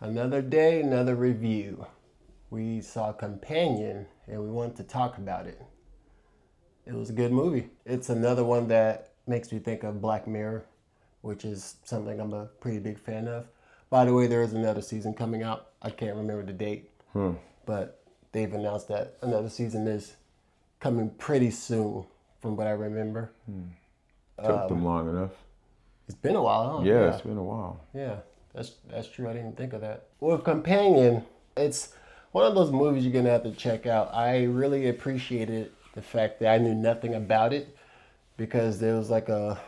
Another day, another review. We saw Companion and we wanted to talk about it. It was a good movie. It's another one that makes me think of Black Mirror, which is something I'm a pretty big fan of. By the way, there is another season coming out. I can't remember the date, but they've announced that another season is coming pretty soon, from what I remember. Took them long enough. It's been a while, huh? Yeah, it's been a while. Yeah, that's true. I didn't think of that. With Companion, it's one of those movies you're gonna have to check out. I really appreciated the fact that I knew nothing about it because there was like a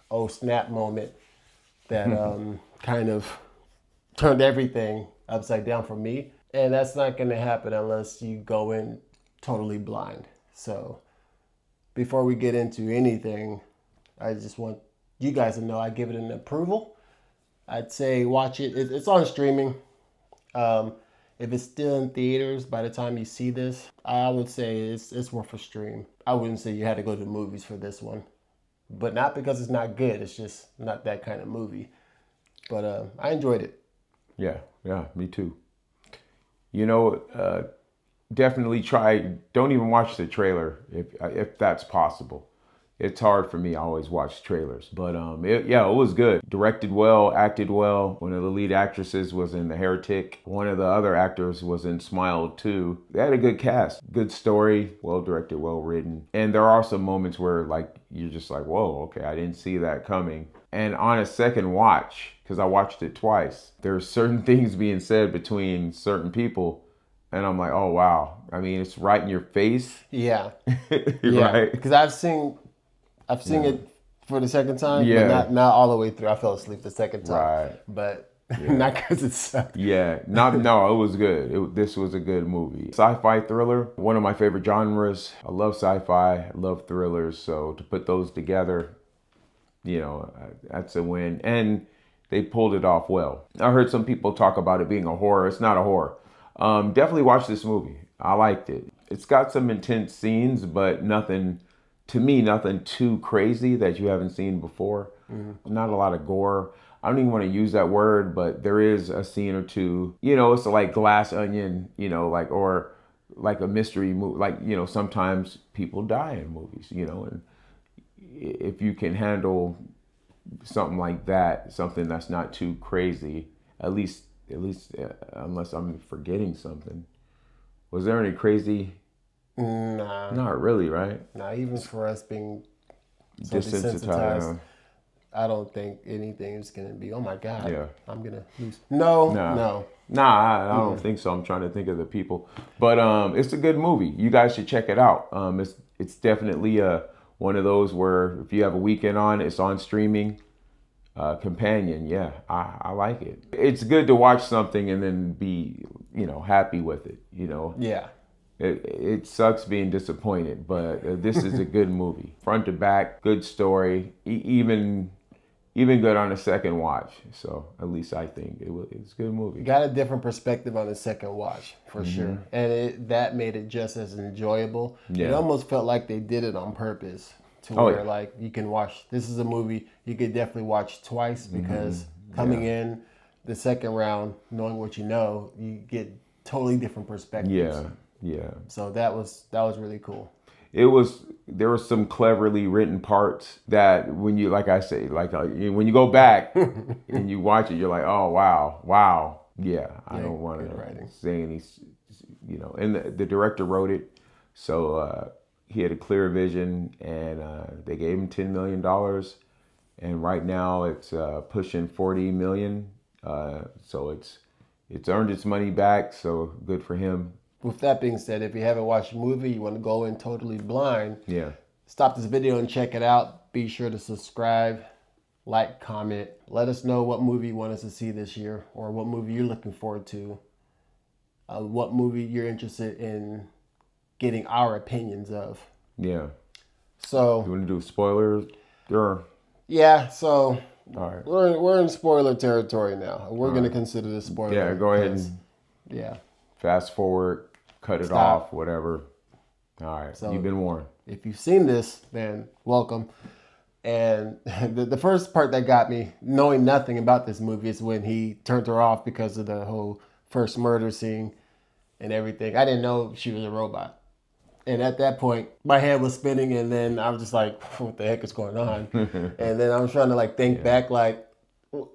oh snap moment that kind of turned everything upside down for me, and that's not gonna happen unless you go in totally blind. So before we get into anything, I just want you guys to know I give it an approval. I'd say watch it. It's on streaming. If it's still in theaters by the time you see this, I would say it's worth a stream. I wouldn't say you had to go to the movies for this one, but not because it's not good. It's just not that kind of movie. But I enjoyed it. Yeah, me too. You know, definitely try. Don't even watch the trailer if that's possible. It's hard for me. I always watch trailers, but it was good. Directed well, acted well. One of the lead actresses was in The Heretic. One of the other actors was in Smile 2. They had a good cast, good story, well directed, well written. And there are some moments where like you're just like, whoa, okay, I didn't see that coming. And on a second watch, because I watched it twice, there's certain things being said between certain people. And I'm like, oh, wow. I mean, it's right in your face. Yeah, Right? Because I've seen it for the second time, but not all the way through. I fell asleep the second time, Right. But not because it sucked. Yeah, no, it was good. This was a good movie. Sci-fi thriller, one of my favorite genres. I love sci-fi, I love thrillers. So to put those together, you know, that's a win. And they pulled it off well. I heard some people talk about it being a horror. It's not a horror. Definitely watch this movie. I liked it. It's got some intense scenes, but nothing too crazy that you haven't seen before. Not a lot of gore. I don't even want to use that word, but there is a scene or two. You know, it's like Glass Onion, you know, like, or like a mystery movie. Like, you know, sometimes people die in movies, you know, and if you can handle something like that, something that's not too crazy, at least unless I'm forgetting something. Was there any crazy? Nah, Not really, right? nah. Even for us being so Desensitized. desensitized, I don't think anything is gonna be. Oh my God! Yeah. I'm gonna lose. No, Nah. no. Nah, I don't think so. I'm trying to think of the people, but it's a good movie. You guys should check it out. It's definitely one of those where if you have a weekend on, it's on streaming. Companion, yeah, I like it. It's good to watch something and then be, you know, happy with it. You know, Yeah, it sucks being disappointed, but this is a good movie, front to back, good story, even good on a second watch. So at least I think it's a good movie. got a different perspective on the second watch for sure, and that made it just as enjoyable. Yeah. It almost felt like they did it on purpose to Oh, where yeah. like you can watch. This is a movie you could definitely watch twice because coming in the second round, knowing what you know, you get totally different perspectives. Yeah. So that was really cool. There were some cleverly written parts that when you, like I say, like when you go back and you watch it, you're like, oh, wow. Yeah, I don't want good to writing. say any, you know, and the director wrote it. So he had a clear vision and they gave him $10 million. And right now it's pushing 40 million. So it's earned its money back. So good for him. With that being said, if you haven't watched the movie, you want to go in totally blind, Yeah. stop this video and check it out. Be sure to subscribe, like, comment. Let us know what movie you want us to see this year or what movie you're looking forward to. What movie you're interested in getting our opinions of. Yeah. So, You want to do spoilers? Or yeah, so all right. we're in spoiler territory now. We're going to consider this spoiler. Yeah, go ahead because- and Yeah. fast forward, cut it Stop. off, whatever. All right, So- you've been warned. If you've seen this, then welcome. And the first part that got me, knowing nothing about this movie, is when he turned her off because of the whole first murder scene and everything. I didn't know she was a robot. And at that point, my head was spinning, and then I was just like, "What the heck is going on?" And then I was trying to like think back, like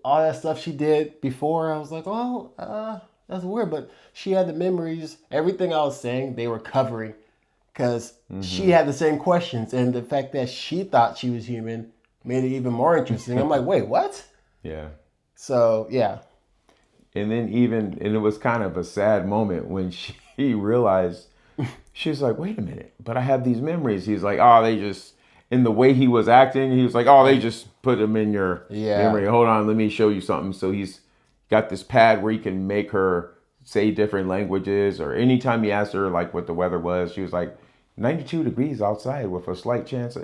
all that stuff she did before. I was like, "Oh, that's weird." But she had the memories. Everything I was saying, they were covering, because she had the same questions, and the fact that she thought she was human made it even more interesting. I'm like, "Wait, what?" Yeah. So yeah, And then and it was kind of a sad moment when she realized, she was like, wait a minute, but I have these memories. He's like, oh, they just, in the way he was acting, he was like, oh, they just put them in your memory. Hold on, let me show you something. So he's got this pad where he can make her say different languages, or anytime he asked her like what the weather was, she was like 92 degrees outside with a slight chance,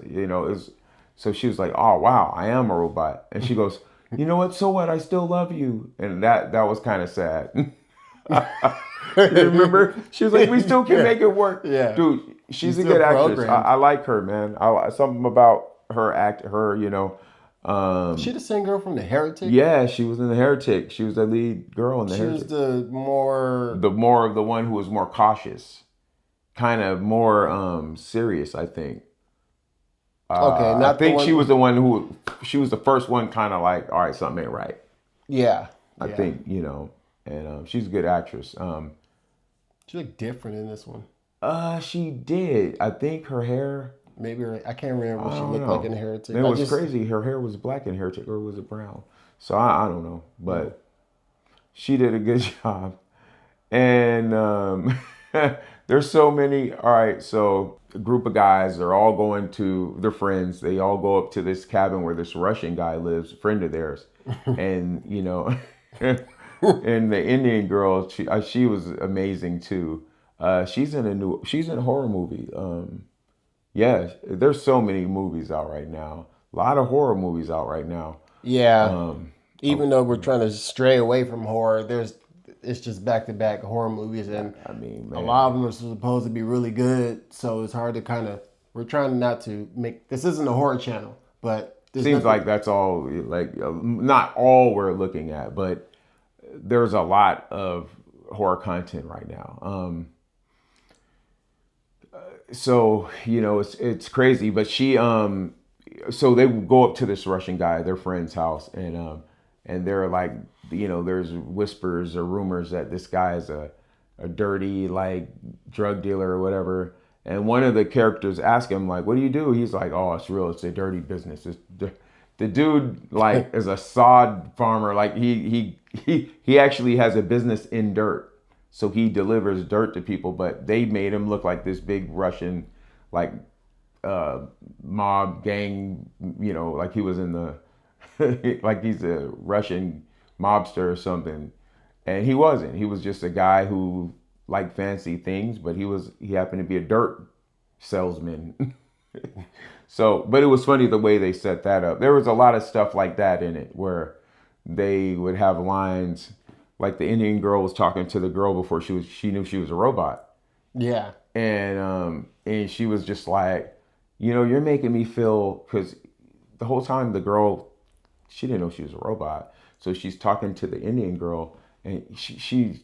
so she was like, oh wow, I am a robot. And she goes, you know what, so what, I still love you. And that was kind of sad. You remember? She was like, we still can make it work. Yeah. Dude, she's a good actress. I like her, man. Something about her, she the same girl from The Heretic? Yeah, she was in The Heretic. She was the lead girl in The Heretic. She was the more of the one who was more cautious, kind of more serious, I think. Okay, I think she was the one she was the first one kind of like, all right, something ain't right. Yeah. I think, and she's a good actress. She looked different in this one. She did. I think her hair. Maybe I can't remember what she looked like in Heretic. It was crazy. Her hair was black in Heretic, or was it brown? So I don't know, but she did a good job. And there's so many. All right, so a group of guys, they're all going to their friends. They all go up to this cabin where this Russian guy lives, a friend of theirs, and and the Indian girl, she was amazing too. She's in a horror movie. Yeah, there's so many movies out right now. A lot of horror movies out right now. Yeah. Even though we're trying to stray away from horror, it's just back-to-back horror movies, and I mean, a lot of them are supposed to be really good. So it's hard to we're trying not to make, this isn't a horror channel, but seems like that's all, like, not all we're looking at, but there's a lot of horror content right now. So it's crazy, but so they go up to this Russian guy, their friend's house, and they're like, there's whispers or rumors that this guy is a dirty, like, drug dealer or whatever. And one of the characters ask him, like, what do you do? He's like, oh, it's real, it's a dirty business. The dude, like, is a sod farmer. Like, he actually has a business in dirt. So he delivers dirt to people, but they made him look like this big Russian, like, mob gang, like he was in the, like he's a Russian mobster or something. And he wasn't. He was just a guy who liked fancy things, but he happened to be a dirt salesman. So, but it was funny the way they set that up. There was a lot of stuff like that in it, where they would have lines. Like, the Indian girl was talking to the girl before she knew she was a robot. Yeah. And she was just like, you're making me feel, because the whole time the girl, she didn't know she was a robot. So she's talking to the Indian girl, and she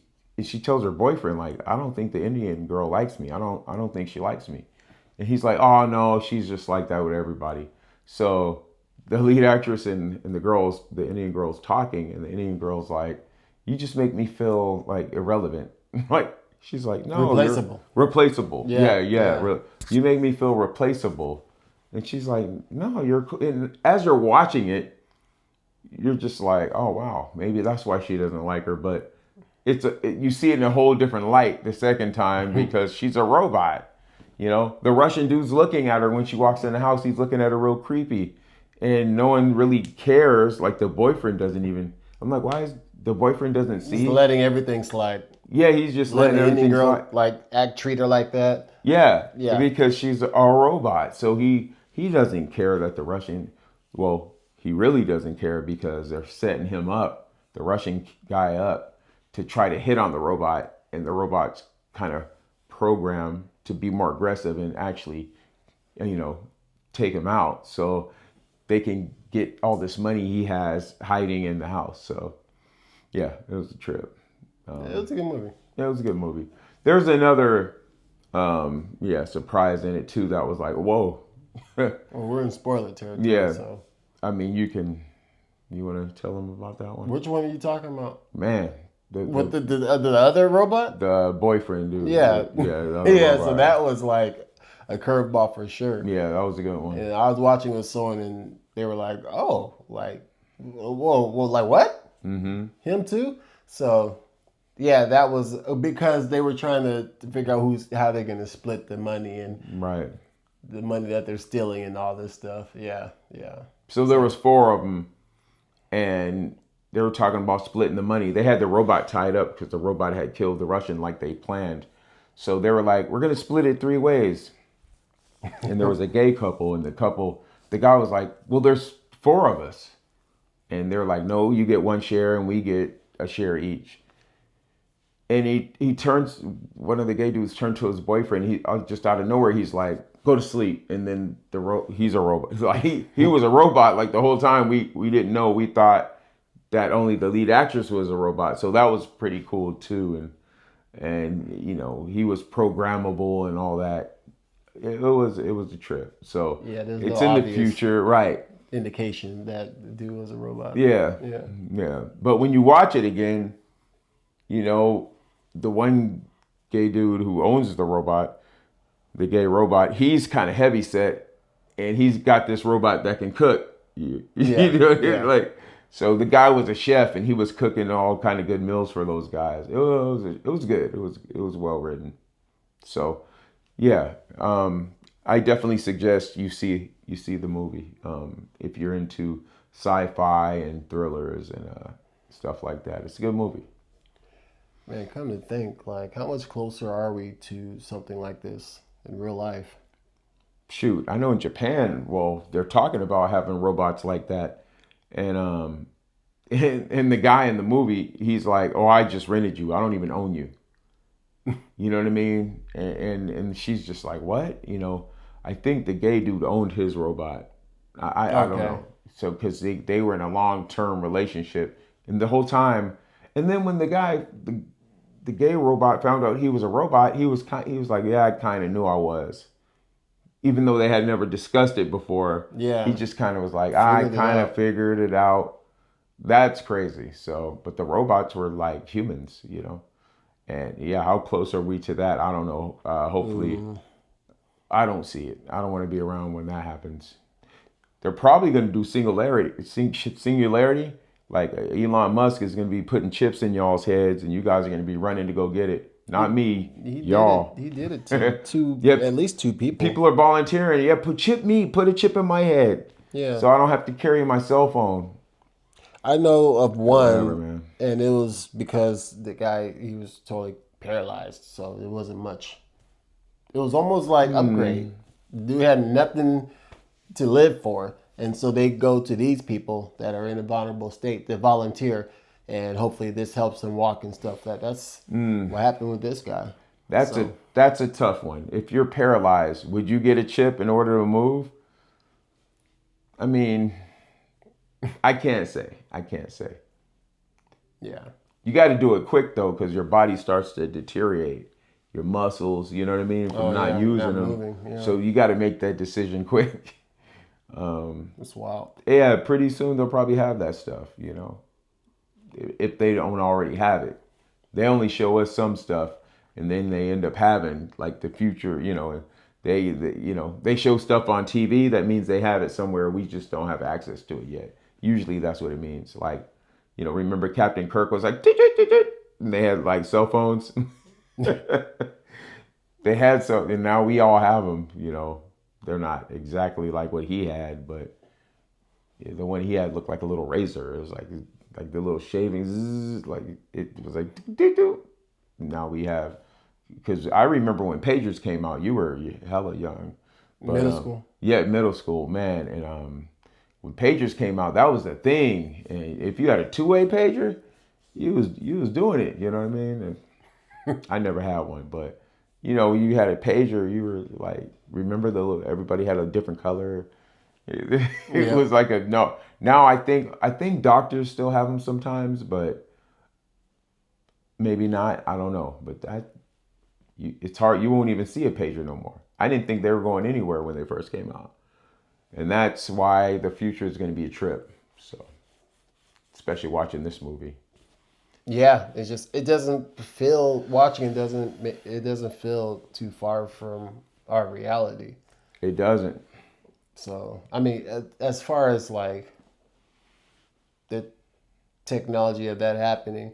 tells her boyfriend, like, I don't think the Indian girl likes me. I don't think she likes me. And he's like, oh no, she's just like that with everybody. So the lead actress and the Indian girl's talking, and the Indian girl's like, you just make me feel like irrelevant. Like, she's like, no, replaceable. Replaceable. Yeah. You make me feel replaceable. And she's like, no, and as you're watching it, you're just like, oh wow, maybe that's why she doesn't like her. But you see it in a whole different light the second time, because she's a robot. The Russian dude's looking at her when she walks in the house. He's looking at her real creepy, and no one really cares. Like, the boyfriend doesn't even. I'm like, why is the boyfriend doesn't see? He's letting everything slide. Yeah, he's just letting the everything Indian girl slide. like treat her like that. Yeah, Yeah. Because she's a robot, so he doesn't care that the Russian. Well, he really doesn't care, because they're setting him up, the Russian guy up, to try to hit on the robot, and the robot's kind of programmed to be more aggressive and actually, take him out. So they can get all this money he has hiding in the house. So yeah, it was a trip. It was a good movie. Yeah, it was a good movie. There's another surprise in it too that was like, whoa. Well, we're in spoiler territory. Yeah. So I mean, you want to tell them about that one? which one are you talking about? Man, With the other robot? the boyfriend dude. Yeah. The Yeah. robot. So that was like a curveball for sure. Yeah, that was a good one. And I was watching with someone, and they were like, "Oh, like, whoa, like what? Mm-hmm. Him too?" So, yeah, that was because they were trying to figure out how they're gonna split the money and Right. the money that they're stealing and all this stuff. Yeah, yeah. So there was 4 of them, and they were talking about splitting the money. They had the robot tied up because the robot had killed the Russian like they planned. So they were like, "We're gonna split it 3 ways." And there was a gay couple, and the guy was like, "Well, there's 4 of us," and they're like, "No, you get 1 share, and we get a share each." And he turns, one of the gay dudes turned to his boyfriend. He just out of nowhere, he's like, "Go to sleep." And then he's a robot. Like he was a robot like the whole time. We didn't know. We thought that only the lead actress was a robot. So that was pretty cool too. And you know, he was programmable and all that. It was a trip. So Yeah, there's it's no in the obvious future, right? indication that the dude was a robot. Yeah, Yeah. yeah. But when you watch it again, you know, the one gay dude who owns the robot, the gay robot, he's kind of heavy set, and he's got this robot that can cook. You know, yeah. like, so the guy was a chef, and he was cooking all kind of good meals for those guys. It was good. It was well written. So, yeah, I definitely suggest you see the movie if you're into sci-fi and thrillers and stuff like that. It's a good movie. Man, come to think, like, how much closer are we to something like this in real life? Shoot, I know in Japan, well, they're talking about having robots like that, and and the guy in the movie, he's like, "Oh, I just rented you. I don't even own you." You know what I mean? And she's just like, "What?" You know, I think the gay dude owned his robot. I don't Okay. know. So because they were in a long-term relationship, and the whole time, and then when the gay robot found out he was a robot, he was like, "Yeah, I kind of knew I was." Even though they had never discussed it before, Yeah. he just kind of was like, "I Figured it kind of out. figured it out." That's crazy. So, but the robots were like humans, you know. And yeah, how close are we to that? I don't know. Hopefully, I don't see it. I don't want to be around when that happens. They're probably going to do singularity. Like Elon Musk is going to be putting chips in y'all's heads, and you guys are going to be running to go get it. Not me, y'all. He did it to Yep. at least 2 people. People are volunteering. Yeah, put a chip in my head. Yeah. So I don't have to carry my cell phone. I know of one, Whatever, man. and it was because the guy, he was totally paralyzed, so it wasn't much. It was almost like upgrade. Dude had nothing to live for, and so they go to these people that are in a vulnerable state. They volunteer, and hopefully this helps them walk and stuff. That's what happened with this guy. That's a tough one. If you're paralyzed, would you get a chip in order to move? I mean, I can't say. Yeah. You got to do it quick though, because your body starts to deteriorate. Your muscles, you know what I mean, from not using not them. moving, yeah. So you got to make that decision quick. It's wild. Yeah, pretty soon they'll probably have that stuff. You know, if they don't already have it, they only show us some stuff, and then they end up having like the future. You know, they show stuff on TV. That means they have it somewhere. We just don't have access to it yet. Usually that's what it means. Like, you know, remember Captain Kirk was like, "Toot, toot, toot, toot," and they had like cell phones. They had some, and now we all have them. You know, they're not exactly like what he had, but yeah, the one he had looked like a little razor. It was like the little shaving, zzz, like it was like doo doo. Now we have, because I remember when pagers came out, you were hella young. But, Middle school. Yeah, middle school, man. And when pagers came out, that was the thing. And if you had a 2-way pager, you was doing it. You know what I mean? And I never had one, but you know, you had a pager. You were like, remember everybody had a different color. It Yeah. was like a no. Now I think doctors still have them sometimes, but maybe not. I don't know. But it's hard. You won't even see a pager no more. I didn't think they were going anywhere when they first came out, and that's why the future is going to be a trip. So, especially watching this movie. Yeah, it's just it doesn't feel watching it doesn't feel too far from our reality. It doesn't. So I mean, as far as like the technology of that happening,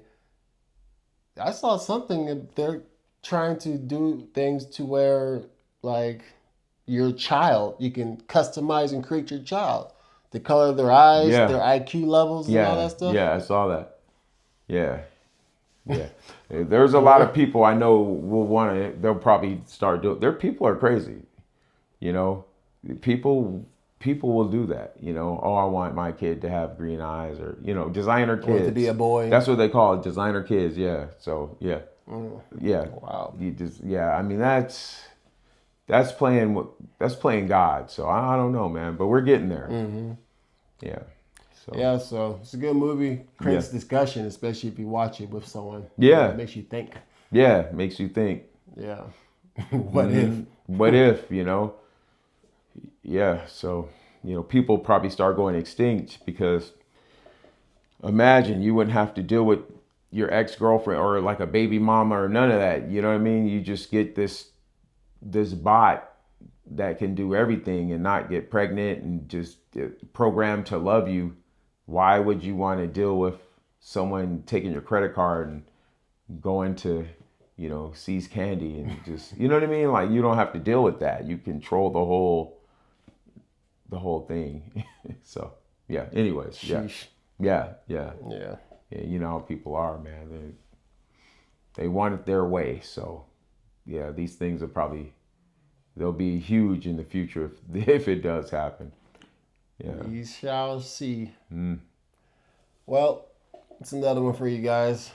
I saw something that they're trying to do things to where like your child, you can customize and create your child, the color of their eyes, Yeah. their IQ levels, and all Yeah. that stuff. Yeah. I saw that. Yeah. Yeah. There's a lot of people I know will want to. They'll probably start doing. Their people are crazy. You know, people people will do that. You know, oh, I want my kid to have green eyes, or designer Or to be kids. a boy. That's what they call it, designer kids. Yeah. So yeah, yeah. Wow. You just yeah. I mean that's playing God. So I don't know, man, but we're getting there. Yeah. So Yeah, so it's a good movie. Creates Yeah. discussion, especially if you watch it with someone. Yeah. It makes you think. yeah, makes you think. Yeah. What if? What if, Yeah, so, people probably start going extinct because imagine you wouldn't have to deal with your ex-girlfriend or like a baby mama or none of that. You know what I mean? You just get this bot that can do everything and not get pregnant and just programmed to love you. Why would you want to deal with someone taking your credit card and going to, seize candy and just, you know what I mean? Like you don't have to deal with that. You control the whole thing. So yeah. Anyways, yeah, Sheesh. yeah, yeah, Yeah. yeah. You know how people are, man. They want it their way. So yeah, these things they'll be huge in the future if it does happen. Yeah. We shall see. Well, it's another one for you guys.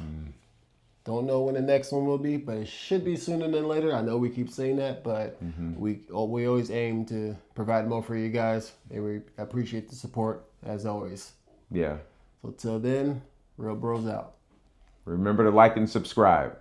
Don't know when the next one will be, but it should be sooner than later. I know we keep saying that, but we always aim to provide more for you guys, and we appreciate the support as always. Yeah. So till then, Real Bros out. Remember to like and subscribe.